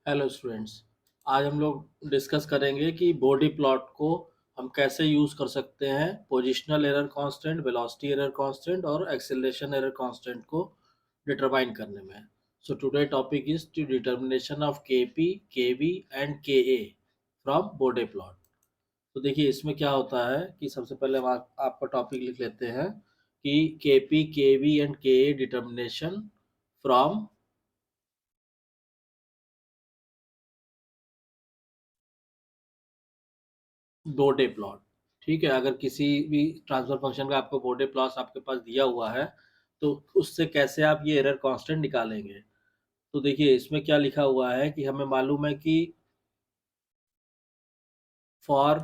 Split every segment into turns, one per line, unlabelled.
Hello students. आज हम लोग डिस्कस करेंगे कि बॉडी प्लॉट को हम कैसे यूज़ कर सकते हैं positional error constant, velocity error constant और एक्सेलरेशन एरर कांस्टेंट को डिटरमाइन करने में। So today topic is to determination of KP, KV and KA from Bode plot. तो देखिए इसमें क्या होता है कि सबसे पहले हम आपका टॉपिक लिख लेते हैं कि केपी, केवी एंड केए डिटर्मिनेशन फ्रॉम बोडे प्लॉट। ठीक है, अगर किसी भी ट्रांसफर फंक्शन का आपको बोडे प्लॉट आपके पास दिया हुआ है तो उससे कैसे आप ये एरर कांस्टेंट निकालेंगे। तो देखिए इसमें क्या लिखा हुआ है कि हमें मालूम है कि for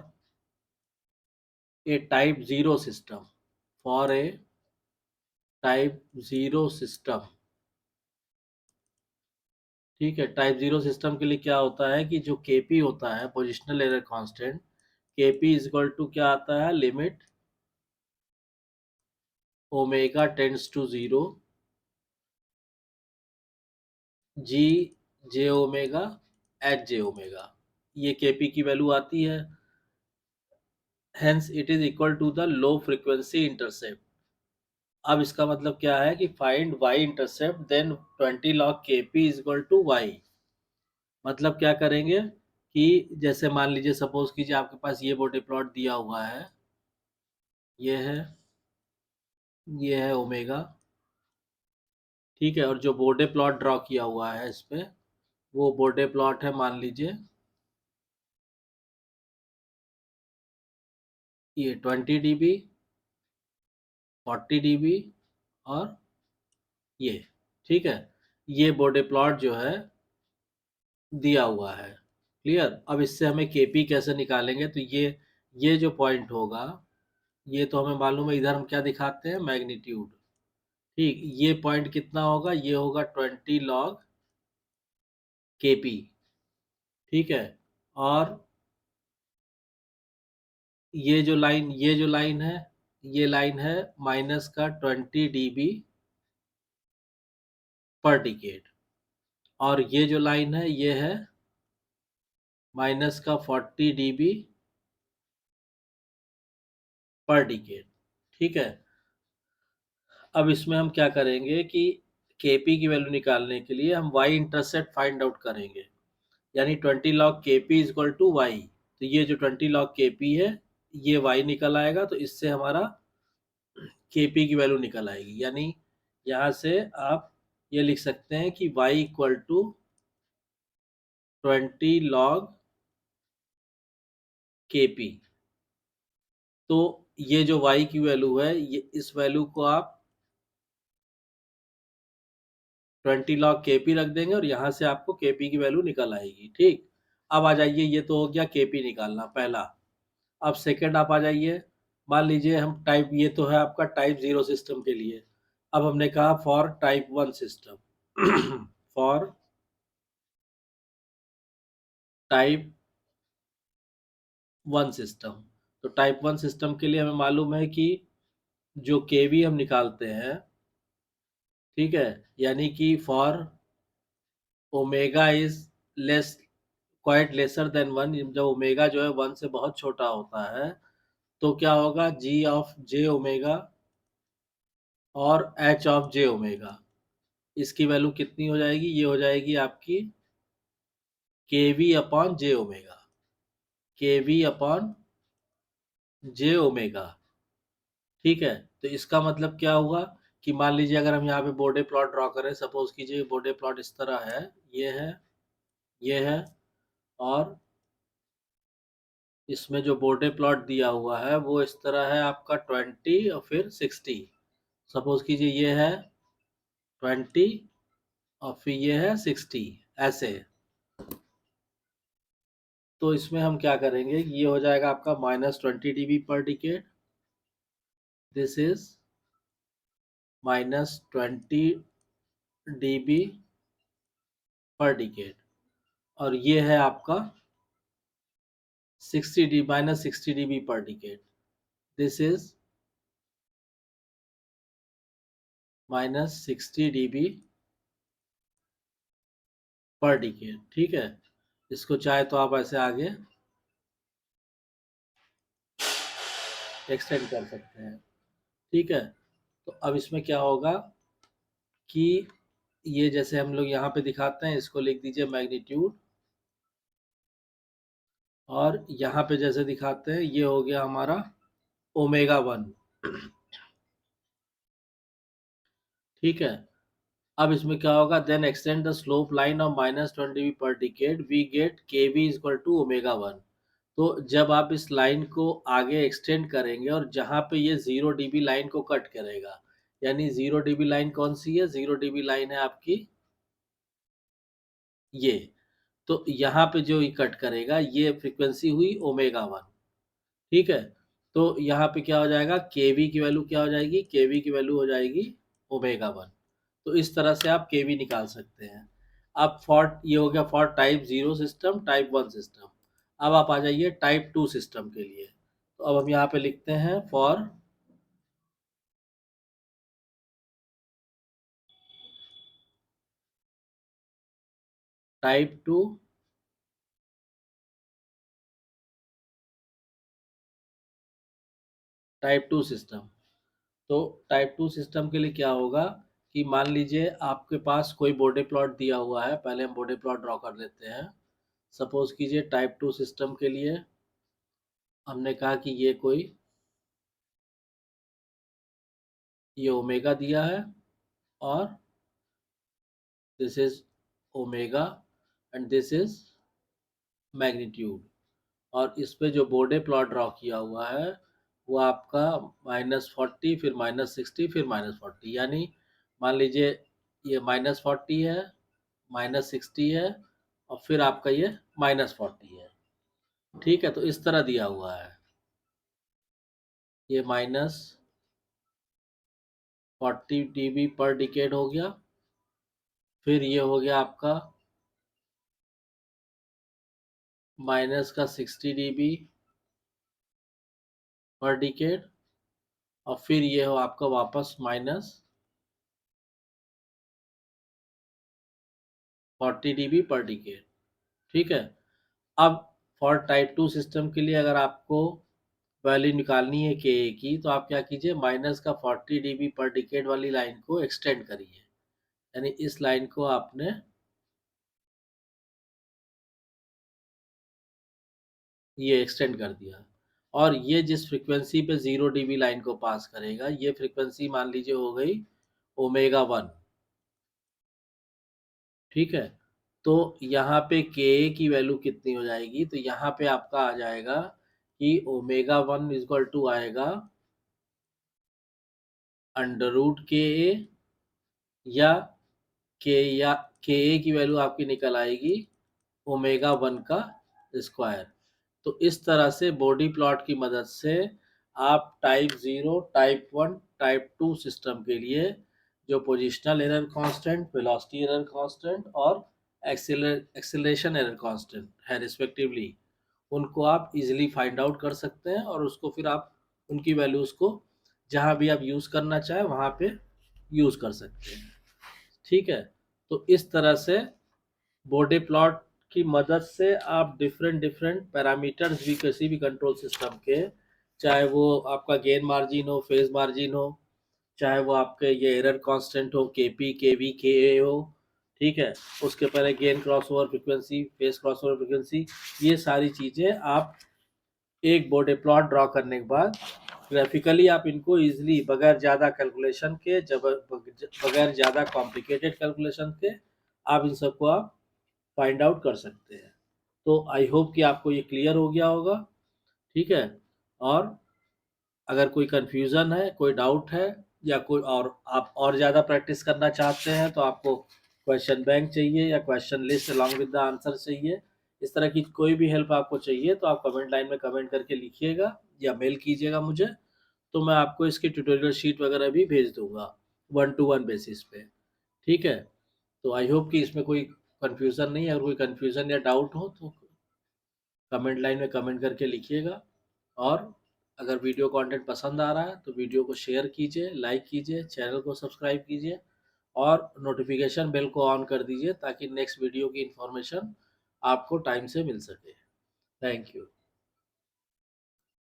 a type zero system, for a type zero system, ठीक है, टाइप जीरो सिस्टम के लिए क्या होता है कि जो केपी होता है positional error constant, KP is equal to क्या आता है, limit omega tends to zero G J omega H J omega, ये केपी की वैल्यू आती है। Hence it is equal to the low frequency intercept. अब इसका मतलब क्या है कि find Y intercept then 20 log KP is equal to Y. मतलब क्या करेंगे कि जैसे मान लीजिए, सपोज कीजिए आपके पास ये बॉडी प्लॉट दिया हुआ है, ये है, ये है ओमेगा, ठीक है, और जो बॉडी प्लॉट ड्रॉ किया हुआ है इस पे, वो बॉडी प्लॉट है मान लीजिए ये 20 dB, 40 dB और ये, ठीक है, ये बॉडी प्लॉट जो है दिया हुआ है। क्लियर। अब इससे हमें केपी कैसे निकालेंगे, तो ये जो पॉइंट होगा, ये तो हमें मालूम है, इधर हम क्या दिखाते हैं, मैग्नीट्यूड। ठीक, ये पॉइंट कितना होगा, ये होगा 20 log केपी, ठीक है। और ये जो लाइन है, ये लाइन है माइनस का 20 dB पर डिकेड, और ये जो लाइन है ये है माइनस का 40 dB पर डिकेड, ठीक है। अब इसमें हम क्या करेंगे कि केपी की वैल्यू निकालने के लिए हम वाई इंटरसेप्ट फाइंड आउट करेंगे, यानी 20 log KP is equal to Y. तो ये जो 20 log केपी है ये वाई निकल आएगा, तो इससे हमारा केपी की वैल्यू निकल आएगी। यानी यहाँ से आप ये लिख सकते हैं कि Y equal to 20 log KP. तो ये जो वाई की वैल्यू है, ये इस वैल्यू को आप 20 log केपी रख देंगे और यहाँ से आपको केपी की वैल्यू निकल आएगी। ठीक, अब आ जाइए, ये तो हो गया केपी निकालना पहला। अब सेकंड आप आ जाइए, मान लीजिए हम टाइप, ये तो है आपका टाइप जीरो सिस्टम के लिए। अब हमने कहा for type one system for type one system. तो टाइप वन सिस्टम के लिए हमें मालूम है कि जो केवी हम निकालते हैं, ठीक है, यानी कि for omega is less, quite lesser than one, जब ओमेगा जो है वन से बहुत छोटा होता है तो क्या होगा, जी ऑफ जे ओमेगा और एच ऑफ जे ओमेगा, इसकी वैल्यू कितनी हो जाएगी, ये हो जाएगी आपकी के वी अपॉन जे ओमेगा, के वी अपॉन जे ओमेगा, ठीक है। तो इसका मतलब क्या हुआ कि मान लीजिए अगर हम यहाँ पे बॉडी प्लॉट ड्रॉ करें, सपोज कीजिए बॉडी प्लॉट इस तरह है, ये है, ये है, और इसमें जो बॉडी प्लॉट दिया हुआ है वो इस तरह है आपका 20 और फिर 60। सपोज कीजिए ये है 20 और फिर ये है 60, ऐसे। तो इसमें हम क्या करेंगे, ये हो जाएगा आपका -20 dB पर डिकेड, दिस इज -20 dB पर डिकेड, और ये है आपका 60 -60 dB पर डिकेड, दिस इज -60 dB पर डिकेड, ठीक है। इसको चाहे तो आप ऐसे आगे एक्सटेंड कर सकते हैं, ठीक है। तो अब इसमें क्या होगा कि ये जैसे हम लोग यहाँ पे दिखाते हैं, इसको लिख दीजिए मैग्नीट्यूड, और यहाँ पे जैसे दिखाते हैं ये हो गया हमारा ओमेगा 1, ठीक है। अब इसमें क्या होगा, then extend the slope line of -20 per decade, we get K V equal to omega 1। तो जब आप इस लाइन को आगे एक्सटेंड करेंगे और जहाँ पे ये 0 dB लाइन को कट करेगा, यानी 0 dB लाइन कौन सी है, 0 dB लाइन है आपकी ये। तो यहाँ पे जो ये कट करेगा ये फ्रीक्वेंसी हुई ओमेगा 1, ठीक है। तो यहाँ पे क्या हो जाएगा, केवी की वैल्यू क्या हो जाएगी, केवी की वैल्यू हो जाएगी ओमेगा 1। तो इस तरह से आप केवी निकाल सकते हैं। अब फॉर ये हो गया for type 0 system, type 1 system. अब आप आ जाइए टाइप 2 सिस्टम के लिए। तो अब हम यहाँ पे लिखते हैं फॉर टाइप 2 सिस्टम। तो टाइप 2 सिस्टम के लिए क्या होगा कि मान लीजिए आपके पास कोई बॉडी प्लॉट दिया हुआ है, पहले हम बॉडी प्लॉट ड्रॉ कर लेते हैं। सपोज कीजिए टाइप 2 सिस्टम के लिए हमने कहा कि ये ओमेगा दिया है, और this is omega, and this is magnitude. और इस पे जो बॉडी प्लॉट ड्रॉ किया हुआ है वो आपका -40, फिर -60, फिर -40, यानी मान लीजिए ये -40 है, -60 है, और फिर आपका ये -40 है, ठीक है। तो इस तरह दिया हुआ है, ये -40 dB पर डिकेड हो गया, फिर ये हो गया आपका माइनस का 60 dB पर डिकेड, और फिर ये हो आपका वापस -40 dB पर डिकेड, ठीक है। अब फॉर टाइप 2 सिस्टम के लिए अगर आपको वैल्यू निकालनी है के ए की, तो आप क्या कीजिए, माइनस का 40 dB पर डिकेड वाली लाइन को एक्सटेंड करिए, यानी इस लाइन को आपने ये एक्सटेंड कर दिया, और ये जिस फ्रीक्वेंसी पे 0 dB लाइन को पास करेगा, ये फ्रीक्वेंसी मान लीजिए हो गई ओमेगा 1, ठीक है। तो यहाँ पे के ए की वैल्यू कितनी हो जाएगी, तो यहाँ पे आपका आ जाएगा कि ओमेगा 1 इक्वल टू आएगा अंडर रूट के ए, या या के ए की वैल्यू आपकी निकल आएगी ओमेगा 1 का स्क्वायर। तो इस तरह से बॉडी प्लॉट की मदद से आप टाइप 0, टाइप 1, टाइप 2 सिस्टम के लिए जो positional error constant, velocity error constant और एक्सेलरेशन एरर कांस्टेंट है रिस्पेक्टिवली, उनको आप इजीली फाइंड आउट कर सकते हैं, और उसको फिर आप उनकी वैल्यूज़ को जहाँ भी आप यूज़ करना चाहें वहाँ पे यूज़ कर सकते हैं, ठीक है। तो इस तरह से बॉडी प्लॉट की मदद से आप डिफरेंट डिफरेंट पैरामीटर्स भी किसी भी कंट्रोल सिस्टम के, चाहे वो आपका गेन मार्जिन हो, फेज मार्जिन हो, चाहे वो आपके ये एरर कांस्टेंट हो, के पी, के वी, के ए हो, ठीक है। उसके पहले gain crossover frequency, phase crossover frequency, ये सारी चीज़ें आप एक बॉडी प्लॉट ड्रॉ करने के बाद ग्राफिकली आप इनको इजीली बगैर ज़्यादा कैलकुलेशन के, जब बगैर ज़्यादा कॉम्प्लिकेटेड कैलकुलेशन के, आप इन सबको आप फाइंड आउट कर सकते हैं। तो आई होप कि आपको ये क्लियर हो गया होगा, ठीक है। और अगर कोई कन्फ्यूज़न है, कोई डाउट है, या कोई और आप और ज़्यादा प्रैक्टिस करना चाहते हैं, तो आपको क्वेश्चन बैंक चाहिए या question list along with the answer चाहिए, इस तरह की कोई भी हेल्प आपको चाहिए, तो आप कमेंट लाइन में कमेंट करके लिखिएगा या मेल कीजिएगा मुझे। तो मैं आपको इसकी ट्यूटोरियल शीट वगैरह भी भेज दूंगा 1-to-1 बेसिस पे, ठीक है। तो आई होप कि इसमें कोई कन्फ्यूज़न नहीं है। अगर कोई कन्फ्यूज़न या डाउट हो तो कमेंट लाइन में कमेंट करके लिखिएगा। और अगर वीडियो कंटेंट पसंद आ रहा है तो वीडियो को शेयर कीजिए, लाइक कीजिए, चैनल को सब्सक्राइब कीजिए, और नोटिफिकेशन बेल को ऑन कर दीजिए ताकि नेक्स्ट वीडियो की इन्फॉर्मेशन आपको टाइम से मिल सके। Thank you.